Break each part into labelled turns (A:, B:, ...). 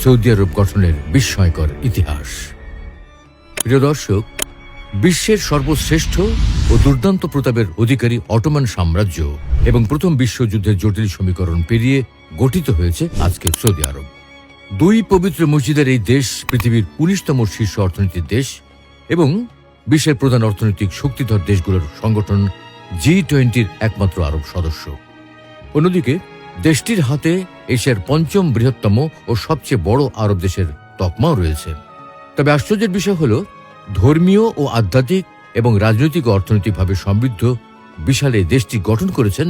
A: Saudi আরব গঠনের বিস্ময়কর ইতিহাস। প্রিয় দর্শক, বিশ্বের সর্বশ্রেষ্ঠ ও দুর্দান্ত প্রতাপের অধিকারী অটোমান সাম্রাজ্য এবং প্রথম বিশ্বযুদ্ধের জটিল সমীকরণ পেরিয়ে গঠিত হয়েছে আজকের সৌদি আরব। দুই পবিত্র মসজিদের এই দেশ পৃথিবীর ১৯তম শীর্ষ অর্থনীতির দেশ এবং বিশ্বের প্রধান অর্থনৈতিক শক্তিধর দেশগুলোর সংগঠন G20-র একমাত্র আরব সদস্য। অন্যদিকে দেশটির হাতে এশিয়ার পঞ্চম বৃহত্তম ও সবচেয়ে বড় আরব দেশের তকমাও রয়েছে। তবে আশ্চর্যের বিষয় হল, ধর্মীয় ও আধ্যাত্মিক এবং রাজনৈতিক ও অর্থনৈতিকভাবে সমৃদ্ধ বিশাল এই দেশটি গঠন করেছেন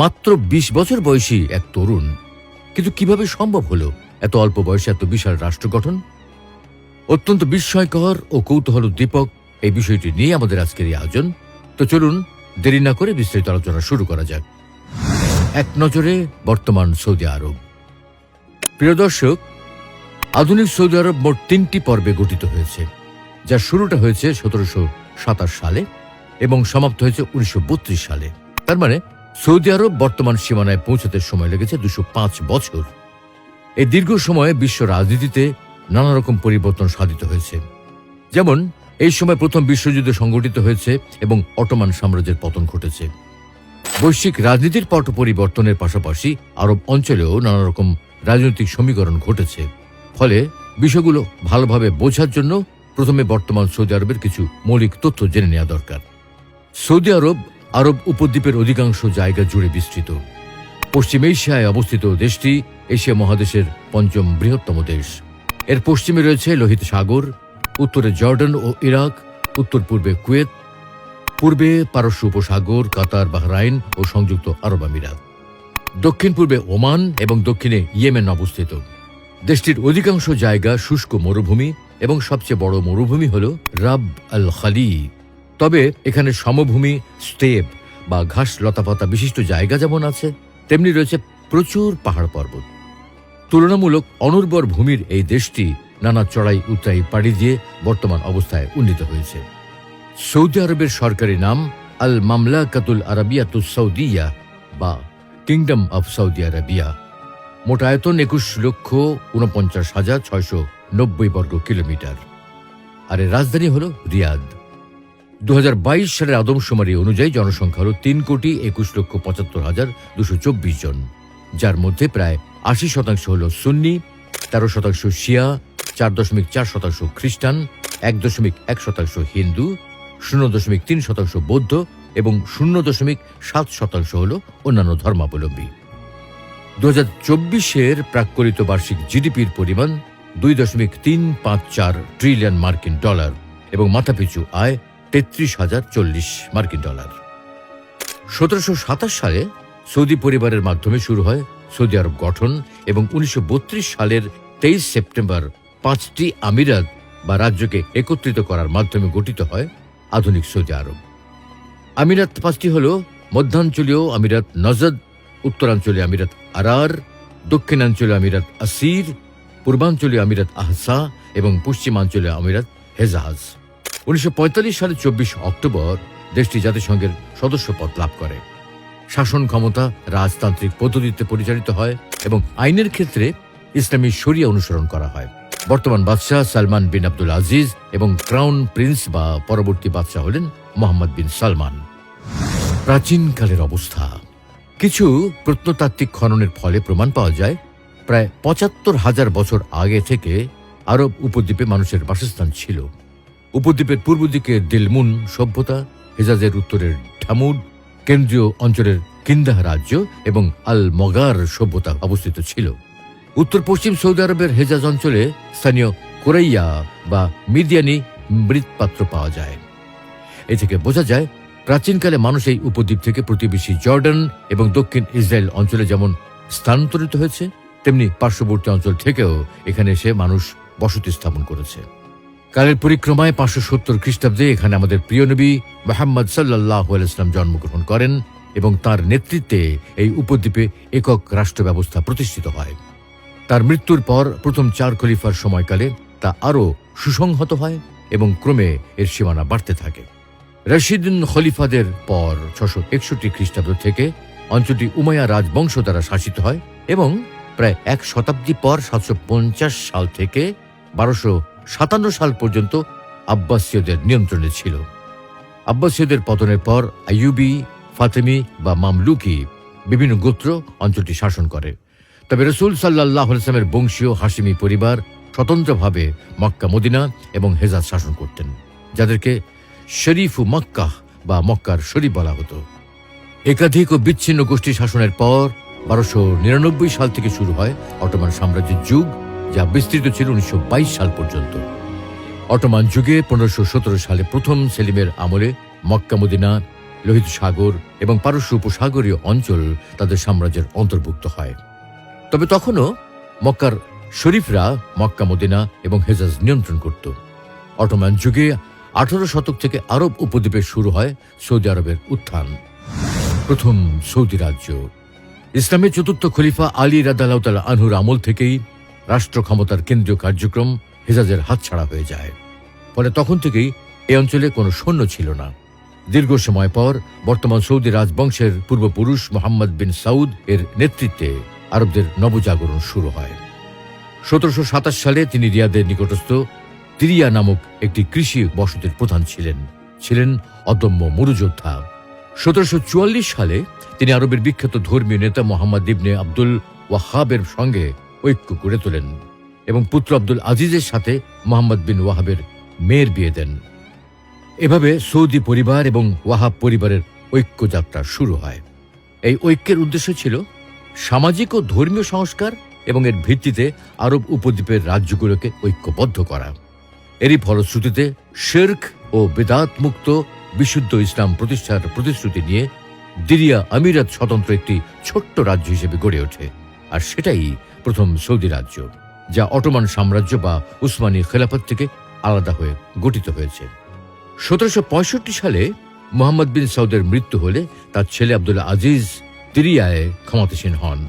A: মাত্র ২০ বছর বয়সী এক তরুণ। কিন্তু কিভাবে সম্ভব হলো এত অল্প বয়সে এত বিশাল রাষ্ট্র গঠন? অত্যন্ত বিস্ময়কর ও কৌতূহলোদ্দীপক এই বিষয়টি নিয়ে আমাদের আজকের এই আয়োজন। তো চলুন দেরি না করে বিস্তারিত আলোচনা শুরু করা যাক। এক নজরে বর্তমান সৌদি আরব। প্রিয় দর্শক, আধুনিক সৌদি আরব মোট ৩টি পর্বে গঠিত হয়েছে, যার শুরুটা হয়েছে ১৭২৭ সালে এবং সমাপ্ত হয়েছে ১৯৩২ সালে। তার মানে সৌদি আরব বর্তমান সীমানায় পৌঁছাতে সময় লেগেছে ২০৫ বছর। এই দীর্ঘ সময়ে বিশ্ব রাজনীতিতে নানা রকম পরিবর্তন সাধিত হয়েছে। যেমন এই সময় প্রথম বিশ্বযুদ্ধ সংঘটিত হয়েছে এবং অটোমান সাম্রাজ্যের পতন ঘটেছে। বৈশ্বিক রাজনীতির পট পরিবর্তনের পাশাপাশি আরব অঞ্চলেও নানা রকম রাজনৈতিক সমীকরণ ঘটেছে। ফলে বিষয়গুলো ভালোভাবে বোঝার জন্য প্রথমে বর্তমান সৌদি আরবের কিছু মৌলিক তথ্য জেনে নেওয়া দরকার। সৌদি আরব আরব উপদ্বীপের অধিকাংশ জায়গা জুড়ে বিস্তৃত। পশ্চিম এশিয়ায় অবস্থিত দেশটি এশিয়া মহাদেশের পঞ্চম বৃহত্তম দেশ। এর পশ্চিমে রয়েছে লোহিত সাগর, উত্তরে জর্ডান ও ইরাক, উত্তর পূর্বে কুয়েত, পূর্বে পারস্য উপসাগর, কাতার, বাহরাইন ও সংযুক্ত আরব আমিরাত, দক্ষিণ পূর্বে ওমান এবং দক্ষিণে ইয়েমেন অবস্থিত। দেশটির অধিকাংশ জায়গা শুষ্ক মরুভূমি এবং সবচেয়ে বড় মরুভূমি হল রাব আল খালি। তবে এখানে সমভূমি, স্টেপ বা ঘাস লতাপাতা বিশিষ্ট জায়গা যেমন আছে, তেমনি রয়েছে প্রচুর পাহাড় পর্বত। তুলনামূলক অনুর্বর ভূমির এই দেশটি নানা চড়াই উতরাই পাড়ি দিয়ে বর্তমান অবস্থায় উন্নীত হয়েছে। সৌদি আরবের সরকারি নাম আল মামলাকাতুল আরাবিয়াতুস সৌদিয়া বা কিংডম অব সৌদি আরবিয়া। মোট আয়তন ২১,৪৯,৬৯০ বর্গ কিলোমিটার। আর এর রাজধানী হল রিয়াদ। ২০২২ সালের আদমশুমারি অনুযায়ী জনসংখ্যা হল ৩,২১,৭৫,২২৪ জন, যার মধ্যে প্রায় ৮০% হল সুন্নি, ১৩% শিয়া, ৪.৪% খ্রিস্টান, ১.১% হিন্দু, ০.৩% বৌদ্ধ এবং ০.৭% হল অন্যান্য ধর্মাবলম্বী। ২০২৪-এর প্রাক্কলিত বার্ষিক জিডিপির পরিমাণ ২.৩৫৪ ট্রিলিয়ন মার্কিন ডলার এবং মাথাপিছু আয় ৩৩,০৪০ মার্কিন ডলার। ১৭২৭ সালে সৌদি পরিবারের মাধ্যমে শুরু হয় সৌদি আরব গঠন এবং ১৯৩২ সালের ২৩ সেপ্টেম্বর ৫টি আমিরাত বা রাজ্যকে একত্রিত করার মাধ্যমে গঠিত হয় আধুনিক সৌদি আরব। আমিরাত ৫টি হল মধ্যাঞ্চলীয় আমিরাত নজদ, উত্তরাঞ্চলীয় আমিরাত আরার, দক্ষিণাঞ্চলীয় আমিরাত আসির, পূর্বাঞ্চলীয় আমিরাত আহসা এবং পশ্চিমাঞ্চলীয় আমিরাত হেজাজ। ১৯৪৫ সালের ২৪ অক্টোবর দেশটি জাতিসংঘের সদস্যপদ লাভ করে। শাসন ক্ষমতা রাজতান্ত্রিক পদ্ধতিতে পরিচালিত হয় এবং আইনের ক্ষেত্রে ইসলামী শরিয়া অনুসরণ করা হয়। বর্তমান বাদশাহ সালমান বিন আব্দুল আজিজ এবং ক্রাউন প্রিন্স বা পরবর্তী বাদশাহ হলেন মোহাম্মদ বিন সালমান। প্রাচীনকালের অবস্থা। কিছু প্রত্নতাত্ত্বিক খননের ফলে প্রমাণ পাওয়া যায় প্রায় ৭৫,০০০ বছর আগে থেকে আরব উপদ্বীপে মানুষের বাসস্থান ছিল। উপদ্বীপের পূর্ব দিকে দিলমুন সভ্যতা, হেজাজের উত্তরের ঢামুড, কেন্দ্রীয় অঞ্চলের কিন্দাহ রাজ্য এবং আল মগার সভ্যতা অবস্থিত ছিল। উত্তর পশ্চিম সৌদি আরবের হেজাজ অঞ্চলে স্থানীয় কোরাইয়া বা মিদিয়ানি মৃৎপাত্র পাওয়া যায়। এ থেকে বোঝা যায় প্রাচীনকালে মানুষ এই উপদ্বীপ থেকে প্রতিবেশী জর্ডান এবং দক্ষিণ ইসরায়েল অঞ্চলে যেমন স্থানান্তরিত হয়েছে, তেমনি পার্শ্ববর্তী অঞ্চল থেকেও এখানে এসে মানুষ বসতি স্থাপন করেছে। কালের পরিক্রমায় ৫৭০ খ্রিস্টাব্দে এখানে আমাদের প্রিয় নবী মুহাম্মদ সাল্লাল্লাহু আলাইহি ওয়াসাল্লাম জন্মগ্রহণ করেন এবং তার নেতৃত্বে এই উপদ্বীপে একক রাষ্ট্র ব্যবস্থা প্রতিষ্ঠিত হয়। তার মৃত্যুর পর প্রথম ৪ খলিফার সময়কালে তা আরও সুসংহত হয় এবং ক্রমে এর সীমানা বাড়তে থাকে। রশিদুন খলিফাদের পর ৬৬১ খ্রিস্টাব্দ থেকে অঞ্চলটি উমাইয়া রাজবংশ দ্বারা শাসিত হয় এবং প্রায় 1 শতাব্দী পর 750 সাল থেকে 1257 সাল পর্যন্ত আব্বাসীয়দের নিয়ন্ত্রণে ছিল। আব্বাসীয়দের পতনের পর আইয়ুবী, ফাতেমি বা মামলুকি বিভিন্ন গোত্র অঞ্চলটি শাসন করে। তবে রাসূল সাল্লাল্লাহু আলাইহি ওয়াসাল্লামের বংশীয় হাশিমি পরিবার স্বতন্ত্রভাবে মক্কা, মদিনা এবং হেজাজ শাসন করতেন, যাদেরকে শরীফু মক্কাহ বা মক্কার শরীফ বলা হতো। একাধিক ও বিচ্ছিন্ন গোষ্ঠী শাসনের পর 1299 সাল থেকে শুরু হয় অটোমান সাম্রাজ্যের যুগ, যা বিস্তৃত ছিল 1922 সাল পর্যন্ত। অটোমান যুগে 1517 সালে প্রথম সেলিমের আমলে মক্কা, মদিনা, লোহিত সাগর এবং পারস্য উপসাগরীয় অঞ্চল তাদের সাম্রাজ্যের অন্তর্ভুক্ত হয়। তবে তখনও মক্কার শরীফরা মক্কা, মদিনা এবং হেজাজ নিয়ন্ত্রণ করত। অটোমান যুগে 18 শতক থেকে আরব উপদ্বীপে শুরু হয় সৌদি আরবের উত্থান। প্রথম সৌদি রাজ্য। ইসলামের চতুর্থ খলিফা আলী রাদিয়াল্লাহু তাআলা আনহুর আমল থেকেই রাষ্ট্র ক্ষমতার কেন্দ্রীয় কার্যক্রম হেজাজের হাতছাড়া হয়ে যায়। ফলে তখন থেকেই এই অঞ্চলে কোনো সৈন্য ছিল না। দীর্ঘ সময় পর বর্তমান সৌদি রাজবংশের পূর্বপুরুষ মোহাম্মদ বিন সাউদ এর নেতৃত্বে আরবদের নবজাগরণ শুরু হয়। 1727 সালে তিনি রিয়াদের নিকটস্থ তিরিয়া নামক একটি কৃষি বসতির প্রধান ছিলেন অদম্য মরুযোদ্ধা। 1744 সালে তিনি আরবের বিখ্যাত ধর্মীয় নেতা মোহাম্মদ ইবনে আব্দুল ওয়াহাবের সঙ্গে ঐক্য গড়ে তোলেন এবং পুত্র আব্দুল আজিজের সাথে মোহাম্মদ বিন ওয়াহাবের মেয়ের বিয়ে দেন। এভাবে সৌদি পরিবার এবং ওয়াহাব পরিবারের ঐক্যযাত্রা শুরু হয়। এই ঐক্যের উদ্দেশ্য ছিল সামাজিক ও ধর্মীয় সংস্কার এবং এর ভিত্তিতে আরব উপদ্বীপের রাজ্যগুলোকে ঐক্যবদ্ধ করা। এরই ফলশ্রুতিতে শিরক ও বিদআত মুক্ত বিশুদ্ধ ইসলাম প্রতিষ্ঠার প্রতিশ্রুতি নিয়ে দিরিয়া আমিরাত স্বতন্ত্র একটি ছোট্ট রাজ্য হিসেবে গড়ে ওঠে, আর সেটাই প্রথম সৌদি রাজ্য, যা অটোমান সাম্রাজ্য বা উসমানী খেলাফত থেকে আলাদা হয়ে গঠিত হয়েছে। 1765 সালে মোহাম্মদ বিন সাউদের মৃত্যু হলে তার ছেলে আব্দুল আজিজ তিরিয়ায় ক্ষমতাসীন হন।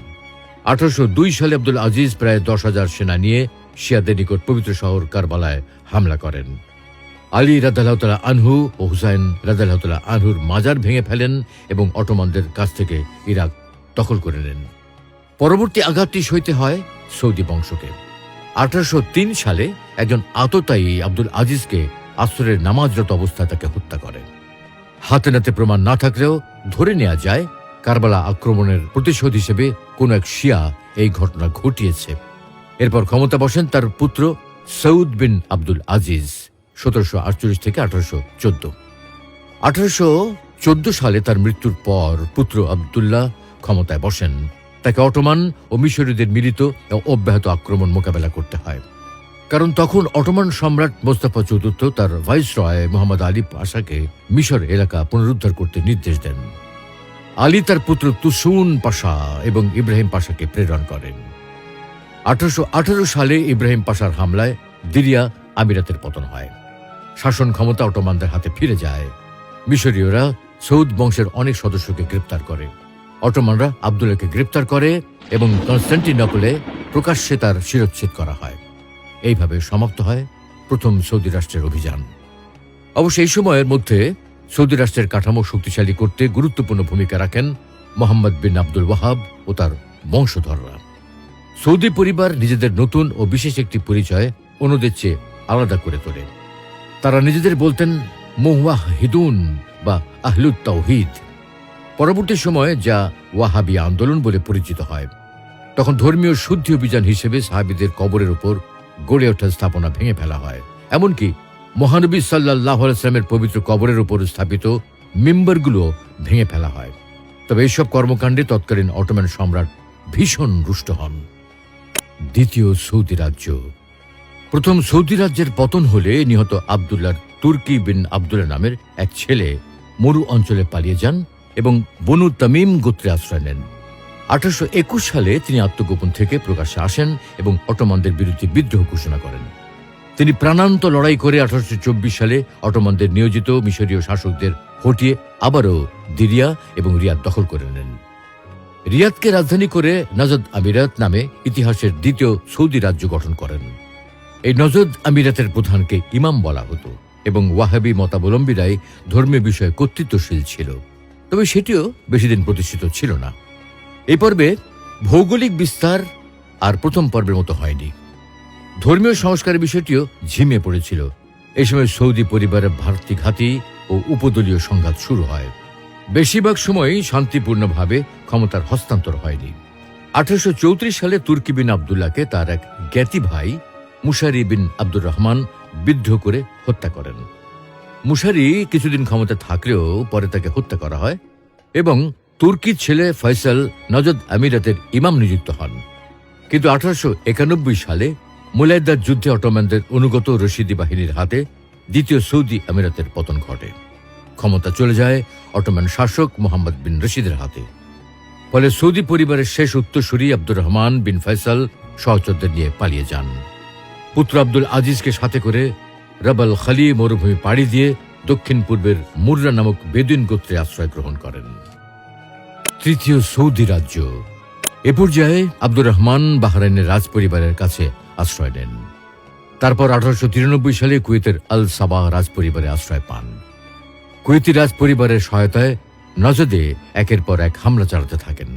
A: 1802 সালে আব্দুল আজিজ প্রায় 10,000 সেনা নিয়ে শিয়াদের নিকট পবিত্র শহর কারবালায় হামলা করেন। আলী রাদিয়াল্লাহু তাআলা আনহু ও হুসাইন রাদিয়াল্লাহু তাআলা আনহুর মাজার ভেঙে ফেলেন এবং অটোমানদের কাছ থেকে ইরাক দখল করে নেন। পরবর্তী আঘাতটি সইতে হয় সৌদি বংশকে। 1803 সালে একজন আততায়ী আব্দুল আজিজকে আসরের নামাজরত অবস্থায় তাকে হত্যা করে। হাতে নাতে প্রমাণ না থাকলেও ধরে নেওয়া যায় কারবালা আক্রমণের প্রতিশোধ হিসেবে কোন এক শিয়া এই ঘটনা ঘটিয়েছে। এরপর ক্ষমতা বসেন তার পুত্র সৌদ বিন আব্দুল আজিজ 1748 থেকে 1814। 1814 সালে তার মৃত্যুর পর পুত্র আবদুল্লাহ ক্ষমতায় বসেন। তাকে অটোমান ও মিশরীয়দের মিলিত ও অব্যাহত আক্রমণ মোকাবেলা করতে হয়, কারণ তখন অটোমান সম্রাট মোস্তাফা চতুর্থ তার ভাইসরয় মোহাম্মদ আলী পাশাকে মিশর এলাকা পুনরুদ্ধার করতে নির্দেশ দেন। আলী তার পুত্র তুসুন পাশা এবং ইব্রাহিম পাশাকে প্রেরণ করেন। 1818 সালে ইব্রাহিম পাশার হামলায় দিরিয়া আমিরাতের পতন হয়। শাসন ক্ষমতা অটোমানদের হাতে ফিরে যায়। মিশরীয়রা সৌদ বংশের অনেক সদস্যকে গ্রেপ্তার করে। অটোমানরা আবদুল্লাহকে গ্রেপ্তার করে এবং কনস্টান্টিনোপলে প্রকাশ্যে তার শিরচ্ছেদ করা হয়। এইভাবে সমাপ্ত হয় প্রথম সৌদি রাষ্ট্রের অভিযান। অবশ্য এই সময়ের মধ্যে সৌদি রাষ্ট্রের কাঠামো শক্তিশালী করতে গুরুত্বপূর্ণ ভূমিকা রাখেন মোহাম্মদ বিন আব্দুল ওয়াহাব ও তার বংশধররা। সৌদি পরিবার নিজেদের নতুন ও বিশেষ একটি পরিচয় অন্যদের চেয়ে আলাদা করে তোলে। তারা নিজেদের বলতেন মুওয়াহিদুন বা আহলুত তাওহীদ। পরবর্তী সময়ে যা ওয়াহাবি আন্দোলন বলে পরিচিত হয়, তখন ধর্মীয় শুদ্ধি অভিযান হিসেবে সাহাবীদের কবরের উপর গড়ে ওঠা স্থাপনা ভেঙে ফেলা হয়। এমনকি মহানবী সাল্লাল্লাহু আলাইহি ওয়াসাল্লামের পবিত্র কবরের উপর স্থাপিত মিম্বরগুলো ভেঙে ফেলা হয়। তবে এইসব কর্মকাণ্ডে তৎকালীন অটোমান সম্রাট ভীষণ রুষ্ট হন। দ্বিতীয় সৌদি রাজ্য। প্রথম সৌদি রাজ্যের পতন হলে নিহত আবদুল্লাহর তুর্কি বিন আবদুল্লাহ নামের এক ছেলে মরু অঞ্চলে পালিয়ে যান এবং বনু তামিম গোত্রে আশ্রয় নেন। 1821 সালে তিনি আত্মগোপন থেকে প্রকাশ্যে আসেন এবং অটোমানদের বিরুদ্ধে বিদ্রোহ ঘোষণা করেন। তিনি প্রাণান্ত লড়াই করে 1824 সালে অটোমানদের নিয়োজিত মিশরীয় শাসকদের হটিয়ে আবারও দিরিয়া এবং রিয়াদ দখল করে নেন। রিয়াদকে রাজধানী করে নজদ আমিরাত নামে ইতিহাসের দ্বিতীয় সৌদি রাজ্য গঠন করেন। এই নজদ আমিরাতের প্রধানকে ইমাম বলা হতো এবং ওয়াহাবি মতাবলম্বীরাই ধর্মীয় বিষয়ে কর্তৃত্বশীল ছিল। তবে সেটিও বেশিদিন প্রতিষ্ঠিত ছিল না। এই পর্বে ভৌগোলিক বিস্তার আর প্রথম পর্বের মতো হয়নি। ধর্মীয় সংস্কারের বিষয়টিও ঝিমিয়ে পড়েছিল। এই সময় সৌদি পরিবারের ভাতৃঘাতী ও উপদলীয় সংঘাত শুরু হয়। বেশিরভাগ সময়ই শান্তিপূর্ণভাবে ক্ষমতার হস্তান্তর হয়নি। 1834 সালে তুর্কি বিন আবদুল্লাহকে তার এক জ্ঞাতি ভাই মুশারি বিন আব্দুর রহমান বিদ্রোহ করে হত্যা করেন। মুশারি কিছুদিন ক্ষমতা থাকলেও পরে তাকে হত্যা করা হয় এবং তুর্কির ছেলে ফয়সাল নজদ আমিরাতের ইমাম নিযুক্ত হন। কিন্তু 1891 সালে মুলাইদার যুদ্ধে অটোম্যানদের অনুগত রশিদি বাহিনীর হাতে দ্বিতীয় সৌদি আমিরাতের পতন ঘটে। ক্ষমতা চলে যায় অটোম্যান শাসক মোহাম্মদ বিন রশিদের হাতে। ফলে সৌদি পরিবারের শেষ উত্তরসূরি আব্দুর রহমান বিন ফয়সাল সহচরদের নিয়ে পালিয়ে যান। পুত্র আব্দুল আজিজকে সাথে করে রাবাল খালি মরুভূমি পাড়ি দিয়ে দক্ষিণ পূর্বের মুর্রা নামক বেদুইন গোত্রে আশ্রয় গ্রহণ করেন। তৃতীয় সৌদি রাজ্য। এ পর্যায়ে আব্দুর রহমান বাহরাইনের রাজ পরিবারের কাছে আশ্রয় নেন। তারপর 1893 সালে কুয়েতের আল সাবাহ রাজ পরিবারে আশ্রয় পান। কুয়েতি রাজ পরিবারের সহায়তায় নজদে একের পর এক হামলা চালাতে থাকেন,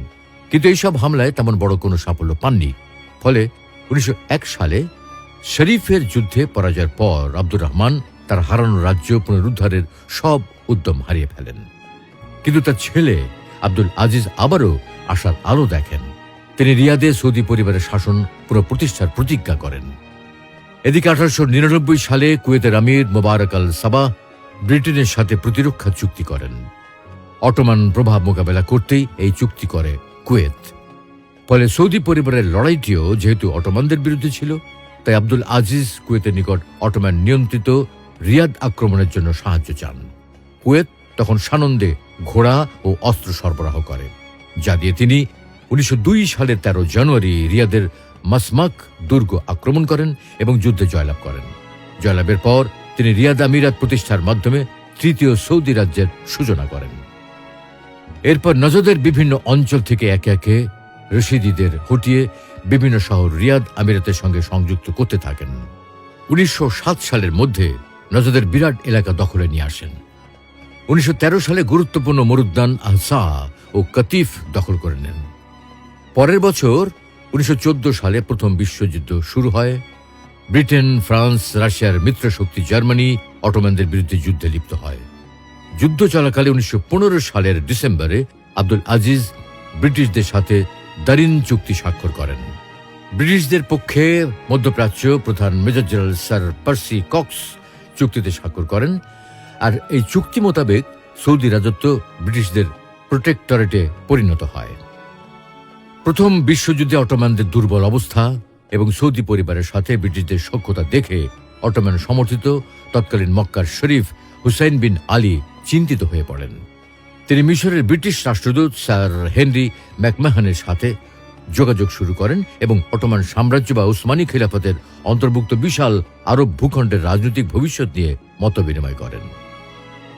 A: কিন্তু এইসব হামলায় তেমন বড় কোনো সাফল্য পাননি। ফলে 1901 সালে শরীফের যুদ্ধে পরাজয়ের পর আব্দুর রহমান তার হারানো রাজ্য পুনরুদ্ধারের সব উদ্যম হারিয়ে ফেলেন। কিন্তু তার ছেলে আব্দুল আজিজ আবারও আশার আলো দেখেন। তিনি রিয়াদে সৌদি পরিবারের শাসন পুনঃপ্রতিষ্ঠার প্রতিজ্ঞা করেন। এদিকে 1899 সালে কুয়েতের আমির মোবারক আল সাবাহ ব্রিটেনের সাথে প্রতিরক্ষা চুক্তি করেন। অটোমান প্রভাব মোকাবেলা করতেই এই চুক্তি করে কুয়েত। ফলে সৌদি পরিবারের লড়াইটিও যেহেতু অটোমানদের বিরুদ্ধে ছিল, তাই আব্দুল আজিজ কুয়েতের নিকট অটোমান নিয়ন্ত্রিত রিয়াদ আক্রমণের জন্য সাহায্য চান। কুয়েত তখন সানন্দে ঘোড়া ও অস্ত্র সরবরাহ করে, যা দিয়ে তিনি 1902 সালের 13 জানুয়ারি রিয়াদের মাসমাক দুর্গ আক্রমণ করেন এবং যুদ্ধে জয়লাভ করেন। জয়লাভের পর তিনি রিয়াদ আমিরাত প্রতিষ্ঠার মাধ্যমে তৃতীয় সৌদি রাজ্যের সূচনা করেন। এরপর নজদের বিভিন্ন অঞ্চল থেকে একে একে রশিদিদের হটিয়ে বিভিন্ন শহর রিয়াদ আমিরাতের সঙ্গে সংযুক্ত করতে থাকেন। 1907 সালের মধ্যে নজদের বিরাট এলাকা দখলে নিয়ে আসেন। 1913 সালে গুরুত্বপূর্ণ মরুদ্যান আহসা ও কাতিফ দখল করে নেন। পরের বছর 1914 সালে প্রথম বিশ্বযুদ্ধ শুরু হয়। ব্রিটেন, ফ্রান্স, রাশিয়ার মিত্রশক্তি জার্মানি অটোম্যানদের বিরুদ্ধে যুদ্ধে লিপ্ত হয়। যুদ্ধ চলাকালে 1915 সালের ডিসেম্বরে আব্দুল আজিজ ব্রিটিশদের সাথে দারিন চুক্তি স্বাক্ষর করেন। ব্রিটিশদের পক্ষে মধ্যপ্রাচ্য প্রধান major general sir Percy Cox চুক্তিতে স্বাক্ষর করেন, আর এই চুক্তি মোতাবেক সৌদি রাজত্ব ব্রিটিশদের প্রোটেক্টরেটে পরিণত হয়। প্রথম বিশ্বযুদ্ধে অটোম্যানদের দুর্বল অবস্থা এবং সৌদি পরিবারের সাথে ব্রিটিশদের সখ্যতা দেখে অটোম্যান সমর্থিত তৎকালীন মক্কার শরীফ হুসাইন বিন আলী চিন্তিত হয়ে পড়েন। তিনি মিশরের ব্রিটিশ রাষ্ট্রদূত স্যার হেনরি ম্যাকমাহানের সাথে যোগাযোগ শুরু করেন এবং অটোমান সাম্রাজ্য বা উসমানী খিলাফতের অন্তর্ভুক্ত বিশাল আরব ভূখণ্ডের রাজনৈতিক ভবিষ্যৎ নিয়ে মতবিনিময় করেন।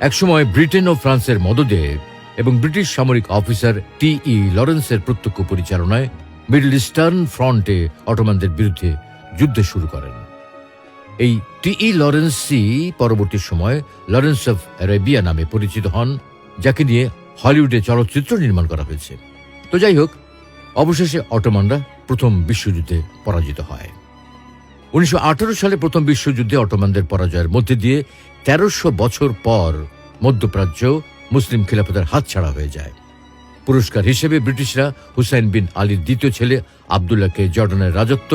A: একসময় ব্রিটেন ও ফ্রান্সের মদদে এবং ব্রিটিশ সামরিক অফিসার টি.ই. লরেন্সের প্রত্যক্ষ পরিচালনায় মিডল ইস্টার্ন ফ্রন্টে অটোমানদের বিরুদ্ধে যুদ্ধ শুরু করেন। এই টি.ই. লরেন্সই পরবর্তী সময়ে লরেন্স অফ অ্যারেবিয়া নামে পরিচিত হন, যাকে নিয়ে হলিউডে চলচ্চিত্র নির্মাণ করা হয়েছে। তো যাই হোক, অবশেষে অটোমানরা প্রথম বিশ্বযুদ্ধে পরাজিত হয়। 1918 সালে প্রথম বিশ্বযুদ্ধে অটোমানদের পরাজয়ের মধ্যে দিয়ে 1300 বছর পর মধ্যপ্রাচ্য মুসলিম খিলাফতের হাতছাড়া হয়ে যায়। পুরস্কার হিসেবে ব্রিটিশরা হুসাইন বিন আলীর দ্বিতীয় ছেলে আবদুল্লাহকে জর্ডানের রাজত্ব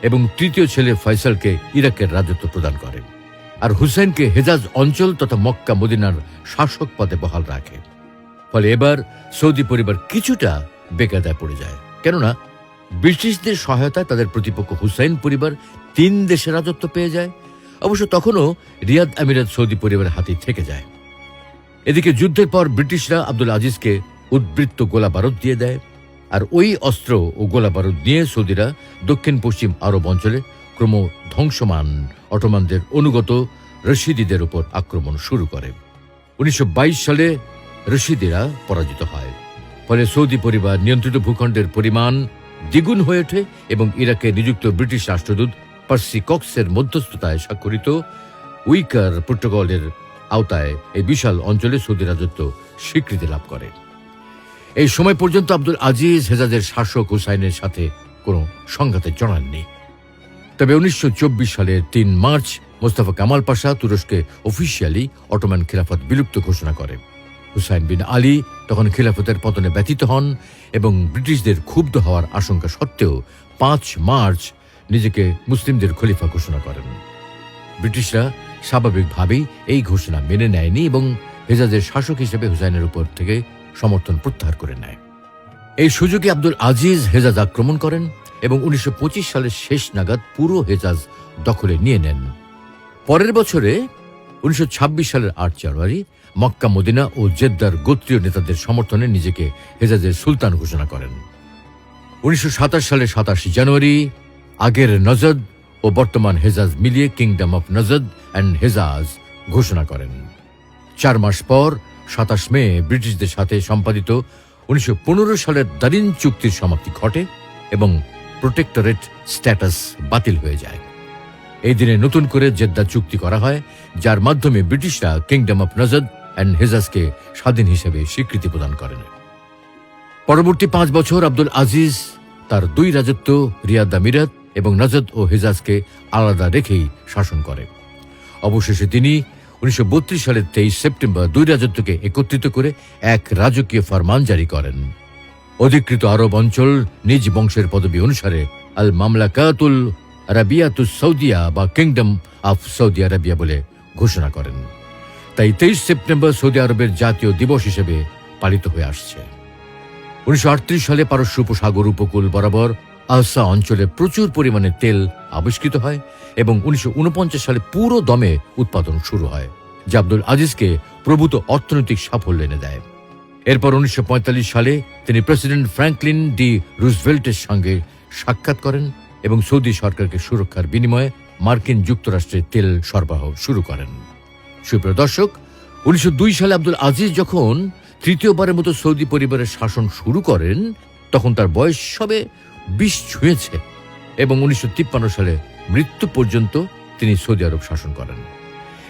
A: এবং তৃতীয় ছেলে ফয়সালকে ইরাকের রাজত্ব প্রদান করে, আর হুসাইনকে হেজাজ অঞ্চল তথা মক্কা মদিনার শাসক পদে বহাল রাখে। ফলে এবার সৌদি পরিবার কিছুটা বেকায়দায় পড়ে যায়, কেননা ব্রিটিশদের সহায়তায় তাদের প্রতিপক্ষ হুসাইন পরিবার 3 দেশের রাজত্ব পেয়ে যায়। অবশ্য তখনও রিয়াদ আমিরাত সৌদি পরিবারের হাতে থেকে যায়। এদিকে যুদ্ধের পর ব্রিটিশরা আব্দুল আজিজকে উদ্বৃত্ত গোলা বারুদ দিয়ে দেয়, আর ওই অস্ত্র ও গোলা বারুদ নিয়ে সৌদিরা দক্ষিণ পশ্চিম আরব অঞ্চলে ক্রম ধ্বংসমান অটোমানদের অনুগত রশিদিদের উপর আক্রমণ শুরু করে। 1922 সালে রশিদিরা পরাজিত হয়। ফলে সৌদি পরিবার নিয়ন্ত্রিত ভূখণ্ডের পরিমাণ দ্বিগুণ হয়ে ওঠে এবং ইরাকে নিযুক্ত ব্রিটিশ রাষ্ট্রদূত পার্সি কক্সের মধ্যস্থতায় স্বাক্ষরিত উইকার প্রোটোকলের আওতায় এই বিশাল অঞ্চলে সৌদি রাজত্ব স্বীকৃতি লাভ করে। এই সময় পর্যন্ত আব্দুল আজিজ হেজাজের শাসক হুসাইনের সাথে কোনো সংঘাতে জড়াননি। তবে 1924 সালের 3 মার্চ মোস্তফা কামাল পাশা তুরস্কে অফিসিয়ালি অটোমান খিলাফত বিলুপ্ত ঘোষণা করে। হুসাইন বিন আলী তখন খিলাফতের পতনে ব্যথিত হন এবং ব্রিটিশদের ক্ষুব্ধ হওয়ার আশঙ্কা সত্ত্বেও 5 মার্চ নিজেকে মুসলিমদের খলিফা ঘোষণা করেন। ব্রিটিশরা স্বাভাবিকভাবেই এই ঘোষণা মেনে নেয়নি এবং হেজাজের শাসক হিসেবে হুসাইনের উপর থেকে সমর্থন প্রত্যাহার করে নেয়। এই সুযোগে আব্দুল আজিজ হেজাজ আক্রমণ করেন এবং 1925 সালের শেষ নাগাদ পুরো হেজাজ দখলে নিয়ে নেন। পরের বছরে 1926 সালের 8 জানুয়ারি মক্কা, মদিনা ও জেদ্দার গোত্রীয় নেতাদের সমর্থনে নিজেকে হেজাজের সুলতান ঘোষণা করেন। 1927 সালের 27 জানুয়ারি আগের নজদ ও বর্তমান হেজাজ মিলিয়ে kingdom of Najd and Hejaz ঘোষণা করেন। 4 মাস পর 27 মে ব্রিটিশদের সাথে সম্পাদিত 1915 সালের দারিন চুক্তির সমাপ্তি ঘটে এবং প্রোটেক্টরেট স্ট্যাটাস বাতিল হয়ে যায়। এই দিনে নতুন করে জেদ্দা চুক্তি করা হয়, যার মাধ্যমে ব্রিটিশরা কিংডম অফ নজদ অ্যান্ড হেজাজকে স্বাধীন হিসেবে স্বীকৃতি প্রদান করেন। পরবর্তী 5 বছর আব্দুল আজিজ তার 2 রাজত্ব রিয়াদ আমিরাত এবং নজদ ও হেজাজকে আলাদা রেখেই শাসন করে। অবশেষে তিনি 1932 সালের 23 সেপ্টেম্বর 2 রাজত্বকে একত্রিত করে এক রাজকীয় ফরমান জারি করেন। অধিকৃত আরব অঞ্চল নিজ বংশের পদবি অনুসারে আল মামলাকাতুল আরাবিয়াতুস সৌদিয়া বা কিংডম অফ সৌদি আরবিয়া বলে ঘোষণা করেন। তাই 23 সেপ্টেম্বর সৌদি আরবের জাতীয় দিবস হিসেবে পালিত হয়ে আসছে। 1938 সালে পারস্য উপসাগর উপকূল বরাবর আহসা অঞ্চলে প্রচুর পরিমাণে তেল আবিষ্কৃত হয় এবং 1949 সালে পুরো দমে উৎপাদন শুরু হয়, যা আব্দুল আজিজকে প্রভূত অর্থনৈতিক সাফল্য এনে দেয়। এরপর 1945 সালে তিনি প্রেসিডেন্ট ফ্র্যাঙ্কলিন ডি রুজভেল্টের সঙ্গে সাক্ষাৎ করেন এবং সৌদি সরকারকে সুরক্ষার বিনিময়ে মার্কিন যুক্তরাষ্ট্রে তেল সরবরাহ শুরু করেন। সুপ্রিয় দর্শক, 1902 সালে আব্দুল আজিজ যখন তৃতীয়বারের মতো সৌদি পরিবারের শাসন শুরু করেন, তখন তার বয়স সবে 20 ছুঁয়েছে এবং 1953 সালে মৃত্যু পর্যন্ত তিনি সৌদি আরব শাসন করেন।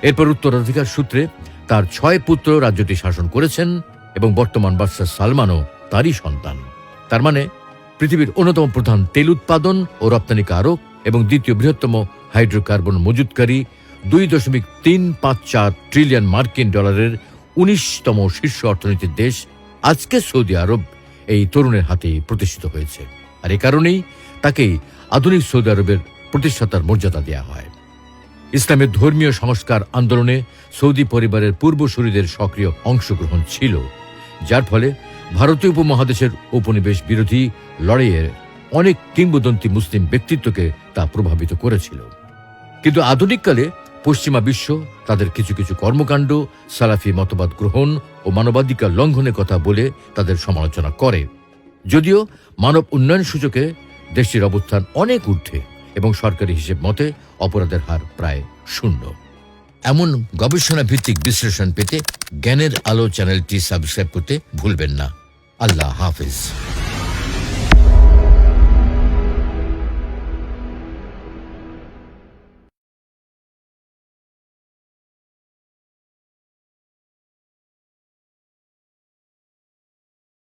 A: এরপর উত্তরাধিকার সূত্রে তার 6 পুত্র রাজ্যটি শাসন করেছেন এবং বর্তমান বাদশাহ সালমানও তারই সন্তান। তার মানে পৃথিবীর অন্যতম প্রধান তেল উৎপাদন ও রপ্তানিকারক এবং দ্বিতীয় বৃহত্তম হাইড্রোকার্বন মজুতকারী 2.354 ট্রিলিয়ন মার্কিন ডলারের 19তম শীর্ষ অর্থনীতির দেশ আজকে সৌদি আরব এই তরুণের হাতে প্রতিষ্ঠিত হয়েছে। আর এ কারণেই তাকেই আধুনিক সৌদি আরবের প্রতিষ্ঠাতার মর্যাদা দেওয়া হয়। ইসলামের ধর্মীয় সংস্কার আন্দোলনে সৌদি পরিবারের পূর্বসূরীদের সক্রিয় অংশগ্রহণ ছিল, যার ফলে ভারতীয় উপমহাদেশের উপনিবেশ বিরোধী লড়াইয়ের অনেক কিংবদন্তি মুসলিম ব্যক্তিত্বকে তা প্রভাবিত করেছিল। কিন্তু আধুনিককালে পশ্চিমা বিশ্ব তাদের কিছু কিছু কর্মকাণ্ড, সালাফি মতবাদ গ্রহণ ও মানবাধিকার লঙ্ঘনের কথা বলে তাদের সমালোচনা করে। যদিও মানব উন্নয়ন সূচকে দেশটির অবস্থান অনেক ঊর্ধ্বে এবং সরকারি হিসেব মতে অপরাধের হার প্রায় 0। এমন গবেষণা ভিত্তিক বিশ্লেষণ পেতে জ্ঞানের আলো চ্যানেলটি সাবস্ক্রাইব করতে ভুলবেন না। আল্লাহ হাফেজ।